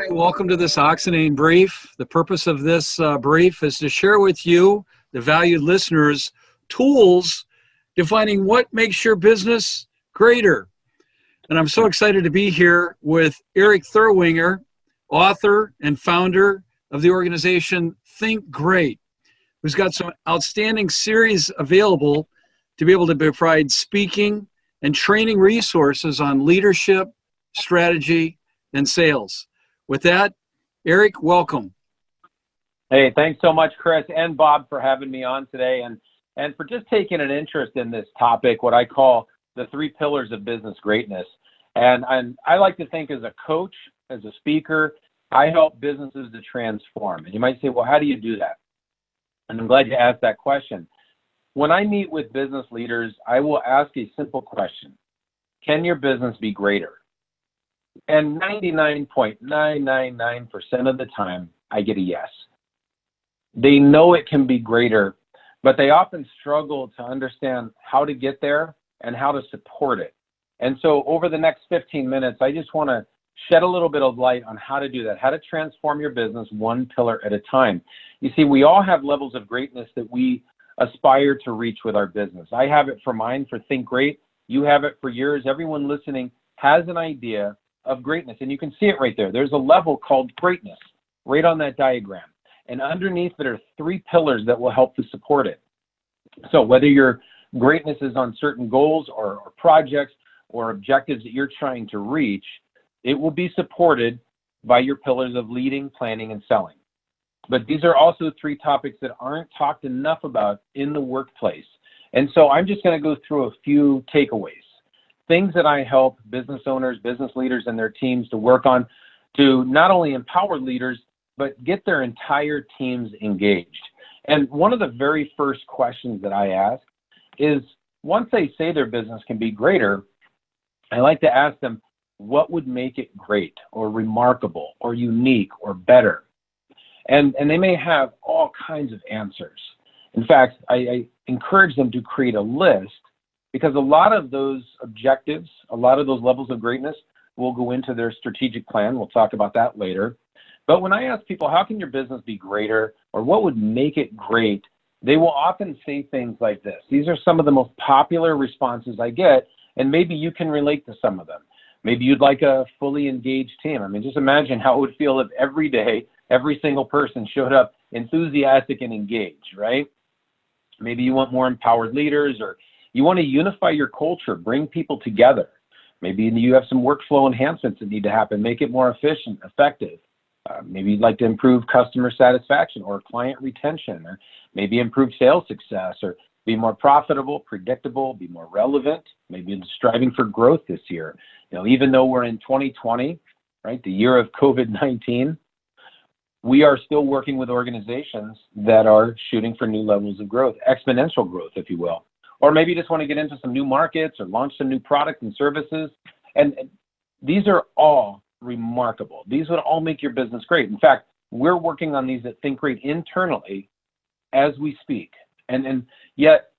Hi, welcome to this Oxenane Brief. The purpose of this brief is to share with you, the valued listeners, tools defining what makes your business greater. And I'm so excited to be here with Erik Therwanger, author and founder of the organization Think Great, who's got some outstanding series available to be able to provide speaking and training resources on leadership, strategy, and sales. With that, Erik, welcome. Hey, thanks so much, Chris and Bob, for having me on today and for just taking an interest in this topic, what I call the 3 pillars of business greatness. And I like to think as a coach, as a speaker, I help businesses to transform. And you might say, well, how do you do that? And I'm glad you asked that question. When I meet with business leaders, I will ask a simple question. Can your business be greater? And 99.999% of the time, I get a yes. They know it can be greater, but they often struggle to understand how to get there and how to support it. And so over the next 15 minutes, I just want to shed a little bit of light on how to do that, how to transform your business one pillar at a time. You see, we all have levels of greatness that we aspire to reach with our business. I have it for mine, for Think Great. You have it for yours. Everyone listening has an idea of greatness, and you can see it right there. There's a level called greatness right on that diagram, and underneath there are 3 pillars that will help to support it. So whether your greatness is on certain goals or projects or objectives that you're trying to reach, it will be supported by your pillars of leading, planning, and selling. But these are also 3 topics that aren't talked enough about in the workplace. And so I'm just going to go through a few takeaways. Things that I help business owners, business leaders, and their teams to work on to not only empower leaders, but get their entire teams engaged. And one of the very first questions that I ask is, once they say their business can be greater, I like to ask them, what would make it great or remarkable or unique or better? And they may have all kinds of answers. In fact, I encourage them to create a list, because a lot of those objectives, a lot of those levels of greatness will go into their strategic plan. We'll talk about that later. But when I ask people, how can your business be greater, or what would make it great, they will often say things like this. These are some of the most popular responses I get, and maybe you can relate to some of them. Maybe you'd like a fully engaged team. I mean, just imagine how it would feel if every day, every single person showed up enthusiastic and engaged, right? Maybe you want more empowered leaders, or you want to unify your culture, bring people together. Maybe you have some workflow enhancements that need to happen, make it more efficient, effective. Maybe you'd like to improve customer satisfaction or client retention, or maybe improve sales success, or be more profitable, predictable, be more relevant. Maybe it's striving for growth this year. You know, even though we're in 2020, right, the year of COVID-19, we are still working with organizations that are shooting for new levels of growth, exponential growth, if you will. Or maybe you just want to get into some new markets or launch some new products and services. And these are all remarkable. These would all make your business great. In fact, we're working on these at Think Great internally as we speak. And yet,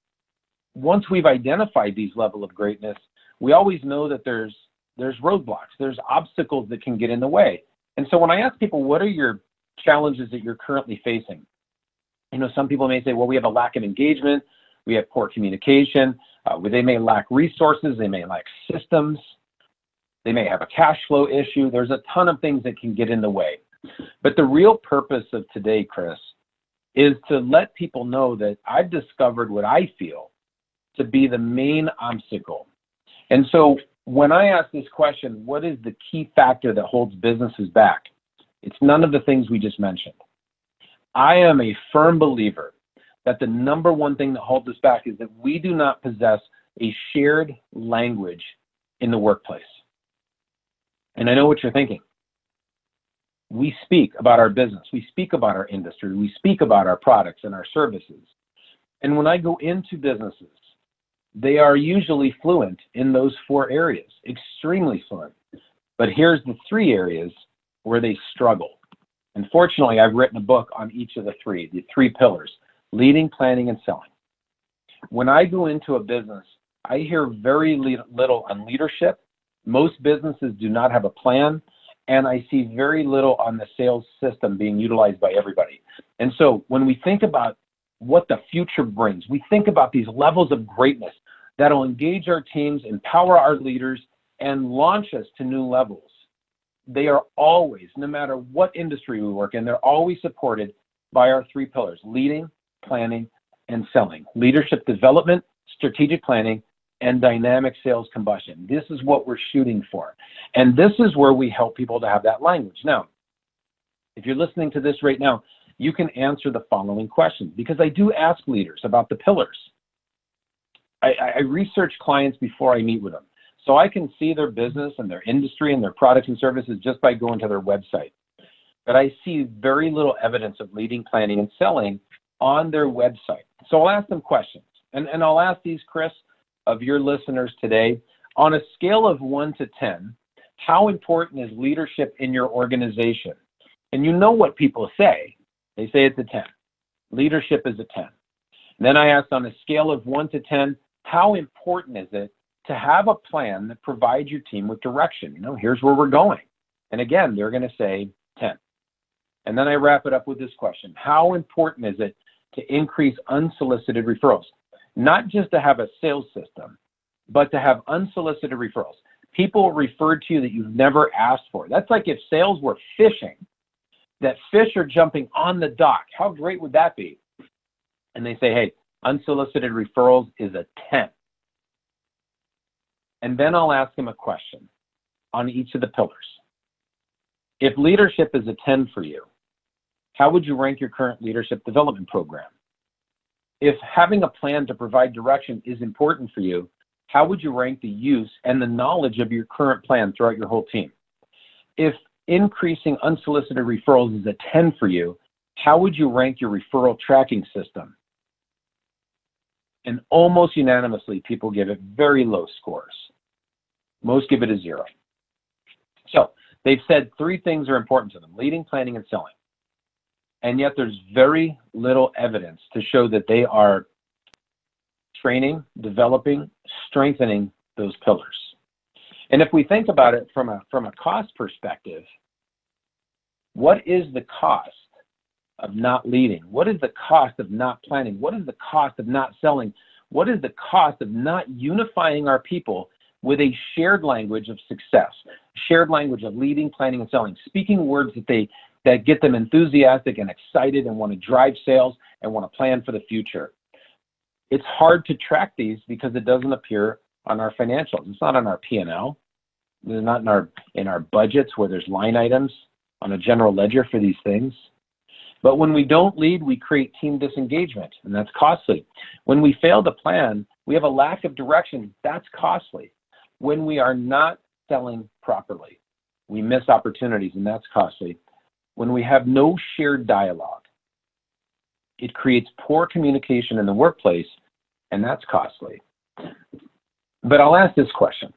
once we've identified these levels of greatness, we always know that there's roadblocks, there's obstacles that can get in the way. And so when I ask people, what are your challenges that you're currently facing? You know, some people may say, well, we have a lack of engagement. We have poor communication. They may lack resources. They may lack systems. They may have a cash flow issue. There's a ton of things that can get in the way. But the real purpose of today, Chris, is to let people know that I've discovered what I feel to be the main obstacle. And so when I ask this question, what is the key factor that holds businesses back? It's none of the things we just mentioned. I am a firm believer that the number one thing that holds us back is that we do not possess a shared language in the workplace. And I know what you're thinking. We speak about our business. We speak about our industry. We speak about our products and our services. And when I go into businesses, they are usually fluent in those 4 areas, extremely fluent. But here's the 3 areas where they struggle. And fortunately, I've written a book on each of the 3 pillars: leading, planning, and selling. When I go into a business, I hear very little on leadership. Most businesses do not have a plan, and I see very little on the sales system being utilized by everybody. And so when we think about what the future brings, we think about these levels of greatness that'll engage our teams, empower our leaders, and launch us to new levels. They are always, no matter what industry we work in, they're always supported by our three pillars: leading, planning, and selling. Leadership development, strategic planning, and dynamic sales combustion. This is what we're shooting for. And this is where we help people to have that language. Now, if you're listening to this right now, you can answer the following questions, because I do ask leaders about the pillars. I research clients before I meet with them, so I can see their business and their industry and their products and services just by going to their website. But I see very little evidence of leading, planning, and selling on their website. So I'll ask them questions. And I'll ask these, Chris, of your listeners today, on a scale of 1 to 10, how important is leadership in your organization? And you know what people say. They say it's a 10. Leadership is a 10. And then I asked, on a scale of 1 to 10, how important is it to have a plan that provides your team with direction? You know, here's where we're going. And again, they're going to say 10. And then I wrap it up with this question: how important is it to increase unsolicited referrals? Not just to have a sales system, but to have unsolicited referrals. People referred to you that you've never asked for. That's like if sales were fishing, that fish are jumping on the dock. How great would that be? And they say, hey, unsolicited referrals is a 10. And then I'll ask them a question on each of the pillars. If leadership is a 10 for you, how would you rank your current leadership development program? If having a plan to provide direction is important for you, how would you rank the use and the knowledge of your current plan throughout your whole team? If increasing unsolicited referrals is a 10 for you, how would you rank your referral tracking system? And almost unanimously, people give it very low scores. Most give it a 0. So they've said 3 things are important to them: leading, planning, and selling. And yet there's very little evidence to show that they are training, developing, strengthening those pillars. And if we think about it from a cost perspective, what is the cost of not leading? What is the cost of not planning? What is the cost of not selling? What is the cost of not unifying our people with a shared language of success, shared language of leading, planning, and selling, speaking words that get them enthusiastic and excited and want to drive sales and want to plan for the future? It's hard to track these because it doesn't appear on our financials. It's not on our P&L. It's not in our budgets where there's line items on a general ledger for these things. But when we don't lead, we create team disengagement, and that's costly. When we fail to plan, we have a lack of direction. That's costly. When we are not selling properly, we miss opportunities, and that's costly. When we have no shared dialogue, it creates poor communication in the workplace, and that's costly. But I'll ask this question.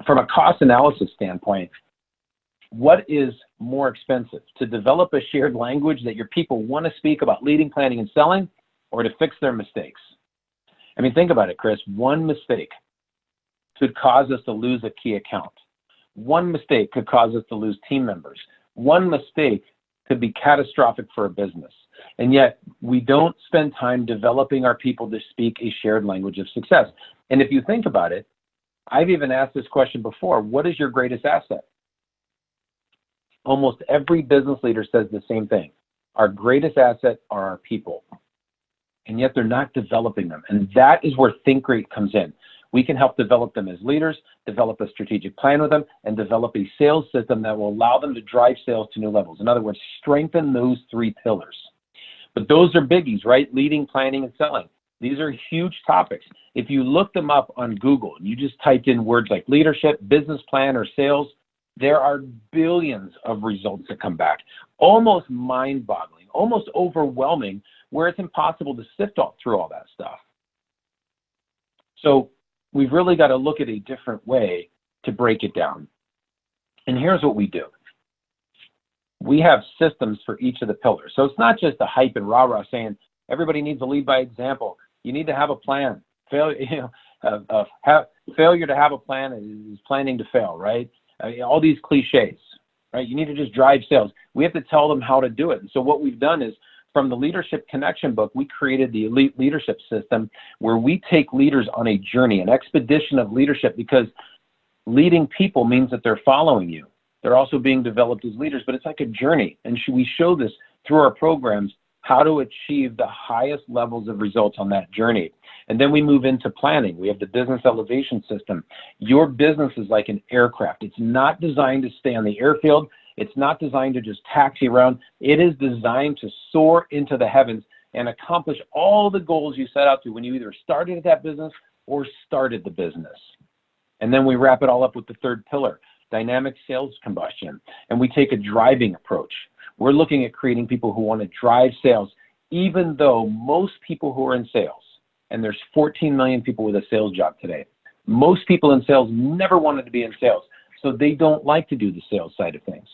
From a cost analysis standpoint, what is more expensive, to develop a shared language that your people want to speak about leading, planning, and selling, or to fix their mistakes? I mean, think about it, Chris. One mistake could cause us to lose a key account. One mistake could cause us to lose team members. One mistake could be catastrophic for a business. And yet we don't spend time developing our people to speak a shared language of success. And if you think about it, I've even asked this question before: what is your greatest asset? Almost every business leader says the same thing. Our greatest asset are our people. And yet they're not developing them. And that is where Think Great comes in. We can help develop them as leaders, develop a strategic plan with them, and develop a sales system that will allow them to drive sales to new levels. In other words, strengthen those 3 pillars. But those are biggies, right? Leading, planning, and selling. These are huge topics. If you look them up on Google and you just typed in words like leadership, business plan, or sales, there are billions of results that come back. Almost mind-boggling, almost overwhelming, where it's impossible to sift through all that stuff. So we've really got to look at a different way to break it down. And here's what we do. We have systems for each of the pillars. So it's not just the hype and rah-rah saying everybody needs to lead by example. You need to have a plan. Failure to have a plan is planning to fail, right? all these cliches, right? You need to just drive sales. We have to tell them how to do it. And so what we've done is, from the Leadership Connection book, we created the Elite Leadership System, where we take leaders on a journey, an expedition of leadership, because leading people means that they're following you. They're also being developed as leaders, but it's like a journey. And we show this through our programs, how to achieve the highest levels of results on that journey. And then we move into planning. We have the Business Elevation System. Your business is like an aircraft. It's not designed to stay on the airfield. It's not designed to just taxi around. It is designed to soar into the heavens and accomplish all the goals you set out to when you either started that business or started the business. And then we wrap it all up with the third pillar, dynamic sales combustion. And we take a driving approach. We're looking at creating people who want to drive sales, even though most people who are in sales, and there's 14 million people with a sales job today, most people in sales never wanted to be in sales, so they don't like to do the sales side of things.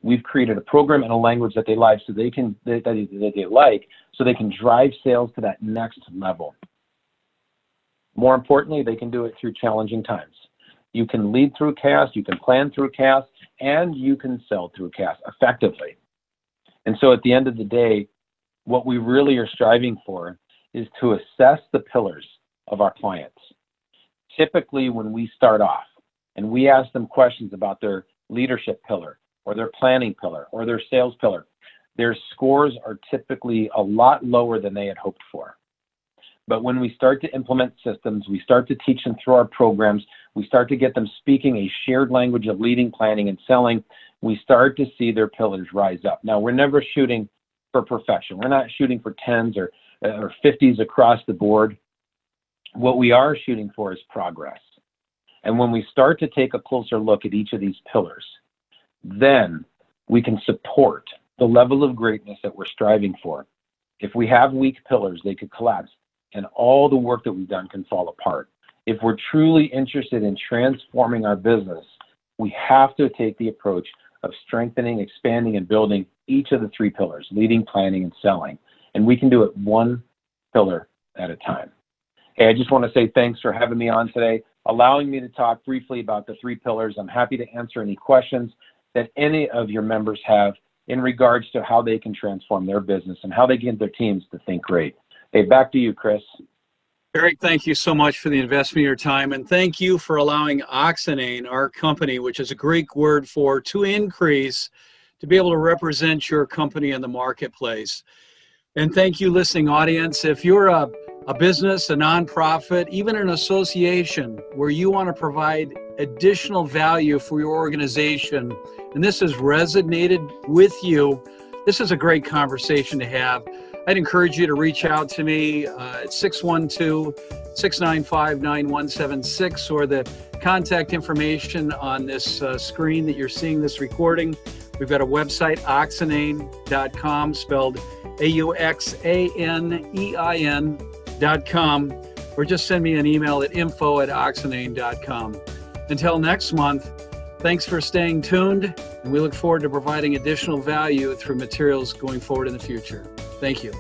We've created a program and a language that they like, so they can so they can drive sales to that next level. More importantly, they can do it through challenging times. You can lead through chaos, you can plan through chaos, and you can sell through chaos effectively. And so at the end of the day, what we really are striving for is to assess the pillars of our clients. Typically, when we start off and we ask them questions about their leadership pillar or their planning pillar or their sales pillar, their scores are typically a lot lower than they had hoped for. But when we start to implement systems, we start to teach them through our programs, we start to get them speaking a shared language of leading, planning, and selling, we start to see their pillars rise up. Now, we're never shooting for perfection. We're not shooting for 10s or 50s across the board. What we are shooting for is progress. And when we start to take a closer look at each of these pillars, then we can support the level of greatness that we're striving for. If we have weak pillars, they could collapse, and all the work that we've done can fall apart. If we're truly interested in transforming our business, we have to take the approach of strengthening, expanding, and building each of the three pillars, leading, planning, and selling. And we can do it one pillar at a time. Hey, I just want to say thanks for having me on today, allowing me to talk briefly about the three pillars. I'm happy to answer any questions that any of your members have in regards to how they can transform their business and how they get their teams to think great. Hey, back to you, Chris. Erik, thank you so much for the investment of your time, and thank you for allowing Oxinane, our company, which is a Greek word for to increase, to be able to represent your company in the marketplace. And thank you, listening audience. If you're a business, a nonprofit, even an association where you want to provide additional value for your organization, and this has resonated with you, this is a great conversation to have. I'd encourage you to reach out to me at 612-695-9176 or the contact information on this screen that you're seeing this recording. We've got a website, auxanein.com, spelled AUXANEIN.com, or just send me an email at info@auxanein.com. Until next month, thanks for staying tuned, and we look forward to providing additional value through materials going forward in the future. Thank you.